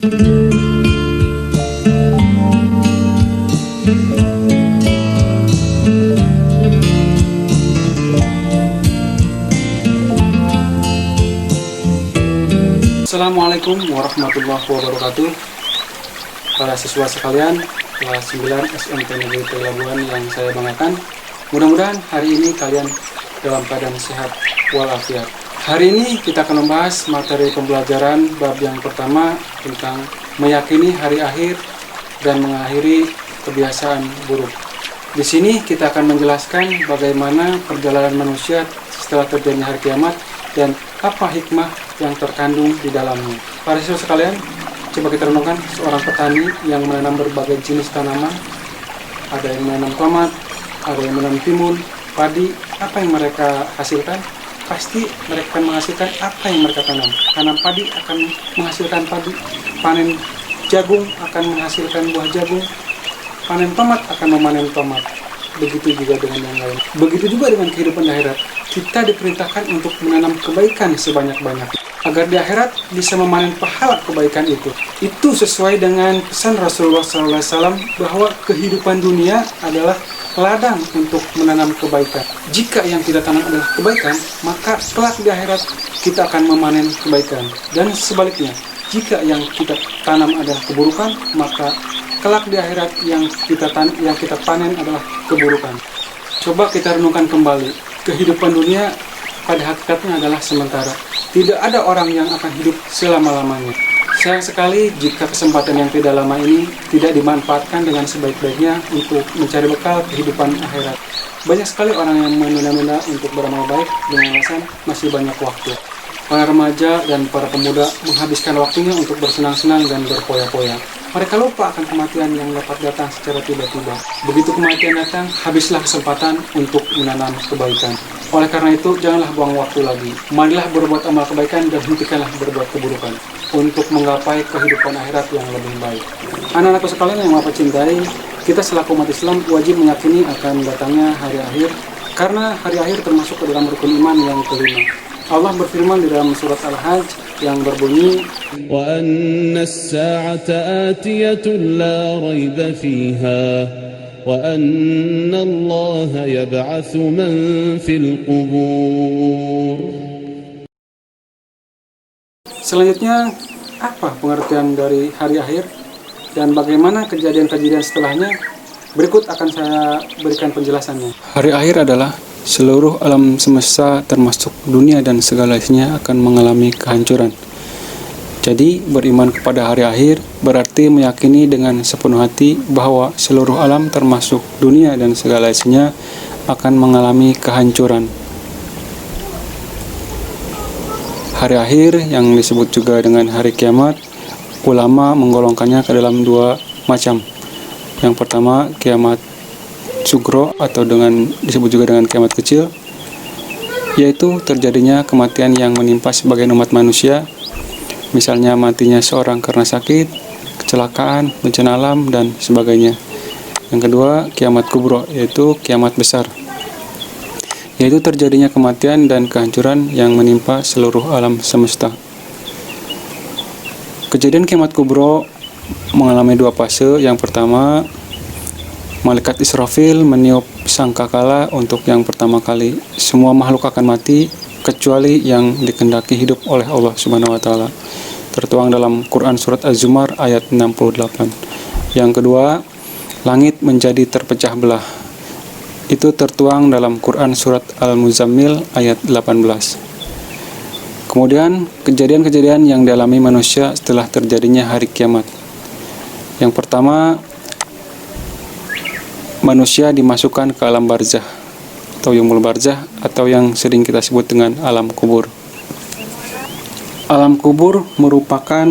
Assalamualaikum warahmatullahi wabarakatuh. Para siswa sekalian, kelas 9 SMP Negeri Pelabuhan yang saya banggakan, mudah-mudahan hari ini kalian dalam keadaan sehat walafiat. Hari ini kita akan membahas materi pembelajaran bab yang pertama tentang meyakini hari akhir dan mengakhiri kebiasaan buruk. Di sini kita akan menjelaskan bagaimana perjalanan manusia setelah terjadinya hari kiamat dan apa hikmah yang terkandung di dalamnya. Para siswa sekalian, coba kita renungkan seorang petani yang menanam berbagai jenis tanaman. Ada yang menanam tomat, ada yang menanam timun, padi. Apa yang mereka hasilkan? Pasti mereka akan menghasilkan apa yang mereka tanam. Tanam padi akan menghasilkan padi, panen jagung akan menghasilkan buah jagung, panen tomat akan memanen tomat. Begitu juga dengan yang lain. Begitu juga dengan kehidupan di akhirat. Kita diperintahkan untuk menanam kebaikan sebanyak-banyaknya, agar di akhirat bisa memanen pahala kebaikan itu. Itu sesuai dengan pesan Rasulullah SAW bahwa kehidupan dunia adalah ladang untuk menanam kebaikan. Jika yang kita tanam adalah kebaikan, maka kelak di akhirat kita akan memanen kebaikan. Dan sebaliknya, jika yang kita tanam adalah keburukan, maka kelak di akhirat yang kita panen adalah keburukan. Coba kita renungkan kembali, kehidupan dunia pada hakikatnya adalah sementara. Tidak ada orang yang akan hidup selama-lamanya. Sayang sekali jika kesempatan yang tidak lama ini tidak dimanfaatkan dengan sebaik-baiknya untuk mencari bekal kehidupan akhirat. Banyak sekali orang yang menunda-nunda untuk beramal baik dengan alasan masih banyak waktu. Para remaja dan para pemuda menghabiskan waktunya untuk bersenang-senang dan berpoya-poya. Mereka lupa akan kematian yang dapat datang secara tiba-tiba. Begitu kematian datang, habislah kesempatan untuk menanam kebaikan. Oleh karena itu, janganlah buang waktu lagi. Marilah berbuat amal kebaikan dan hentikanlah berbuat keburukan untuk menggapai kehidupan akhirat yang lebih baik. Anak-anakku sekalian yang Bapak cintai, kita selaku umat Islam wajib meyakini akan datangnya hari akhir, karena hari akhir termasuk ke dalam rukun iman yang kelima. Allah berfirman di dalam surat Al-Hajj yang berbunyi, وَأَنَّ السَّاعَةَ آتِيَةٌ لَا رَيْبَ فِيهَا وَأَنَّ اللَّهَ يَبْعَثُ مَنْ فِي الْقُبُورِ. Selanjutnya, apa pengertian dari hari akhir dan bagaimana kejadian-kejadian setelahnya? Berikut akan saya berikan penjelasannya. Hari akhir adalah seluruh alam semesta termasuk dunia dan segala isinya akan mengalami kehancuran. Jadi, beriman kepada hari akhir berarti meyakini dengan sepenuh hati bahwa seluruh alam termasuk dunia dan segala isinya akan mengalami kehancuran. Hari akhir yang disebut juga dengan hari kiamat, ulama menggolongkannya ke dalam dua macam. Yang pertama, kiamat sugro atau disebut juga dengan kiamat kecil, yaitu terjadinya kematian yang menimpa sebagian umat manusia, misalnya matinya seorang karena sakit, kecelakaan, bencana alam, dan sebagainya. Yang kedua, kiamat kubro, yaitu kiamat besar, yaitu terjadinya kematian dan kehancuran yang menimpa seluruh alam semesta. Kejadian kiamat kubro mengalami dua fase. Yang pertama, malaikat Israfil meniup sangkakala untuk yang pertama kali. Semua makhluk akan mati kecuali yang dikehendaki hidup oleh Allah Subhanahu wa taala. Tertuang dalam Quran surat Az-Zumar ayat 68. Yang kedua, langit menjadi terpecah belah. Itu tertuang dalam Quran surat Al-Muzammil ayat 18. Kemudian, kejadian-kejadian yang dialami manusia setelah terjadinya hari kiamat. Yang pertama, manusia dimasukkan ke alam barzah atau yaumul barzah, atau yang sering kita sebut dengan alam kubur. Alam kubur merupakan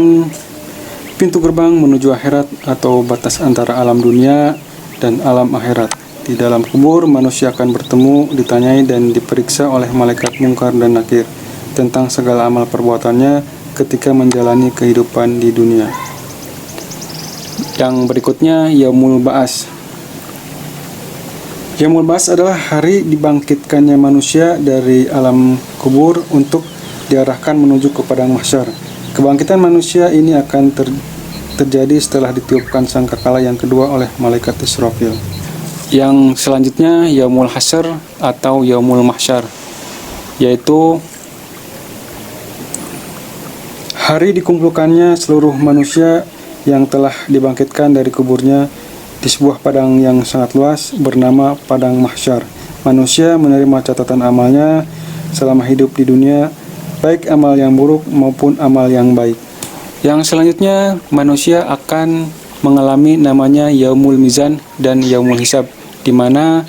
pintu gerbang menuju akhirat atau batas antara alam dunia dan alam akhirat. Di dalam kubur, manusia akan bertemu, ditanyai dan diperiksa oleh malaikat Munkar dan Nakir tentang segala amal perbuatannya ketika menjalani kehidupan di dunia. Yang berikutnya, Yaumul Ba'as. Yaumul Ba'as adalah hari dibangkitkannya manusia dari alam kubur untuk diarahkan menuju ke padang mahsyar. Kebangkitan manusia ini akan terjadi setelah ditiupkan sangkakala yang kedua oleh malaikat Israfil. Yang selanjutnya Yaumul Hasyr atau Yaumul Mahsyar, yaitu hari dikumpulkannya seluruh manusia yang telah dibangkitkan dari kuburnya di sebuah padang yang sangat luas bernama Padang Mahsyar. Manusia menerima catatan amalnya selama hidup di dunia, baik amal yang buruk maupun amal yang baik. Yang selanjutnya manusia akan mengalami namanya Yaumul Mizan dan Yaumul Hisab, di mana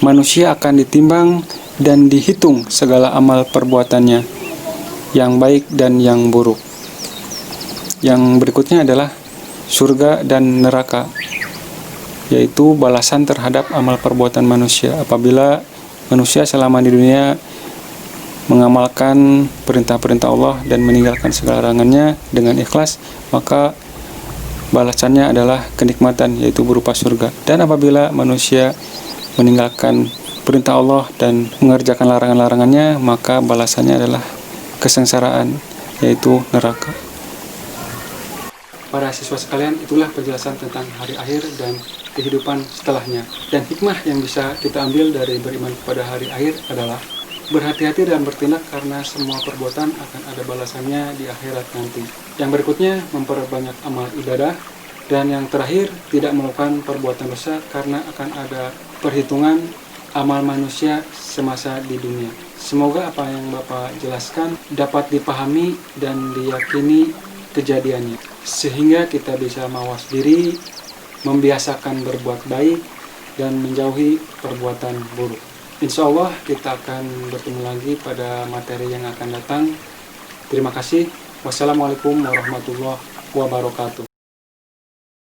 manusia akan ditimbang dan dihitung segala amal perbuatannya, yang baik dan yang buruk. Yang berikutnya adalah surga dan neraka, yaitu balasan terhadap amal perbuatan manusia. Apabila manusia selama di dunia mengamalkan perintah-perintah Allah dan meninggalkan segala larangannya dengan ikhlas, maka balasannya adalah kenikmatan, yaitu berupa surga. Dan apabila manusia meninggalkan perintah Allah dan mengerjakan larangan-larangannya, maka balasannya adalah kesengsaraan, yaitu neraka. Para siswa sekalian, itulah penjelasan tentang hari akhir dan kehidupan setelahnya. Dan hikmah yang bisa kita ambil dari beriman kepada hari akhir adalah berhati-hati dan bertindak, karena semua perbuatan akan ada balasannya di akhirat nanti. Yang berikutnya, memperbanyak amal ibadah. Dan yang terakhir, tidak melakukan perbuatan dosa, karena akan ada perhitungan amal manusia semasa di dunia. Semoga apa yang Bapak jelaskan dapat dipahami dan diyakini kejadiannya, sehingga kita bisa mawas diri, membiasakan berbuat baik, dan menjauhi perbuatan buruk. Insya Allah kita akan bertemu lagi pada materi yang akan datang. Terima kasih. Wassalamualaikum warahmatullahi wabarakatuh.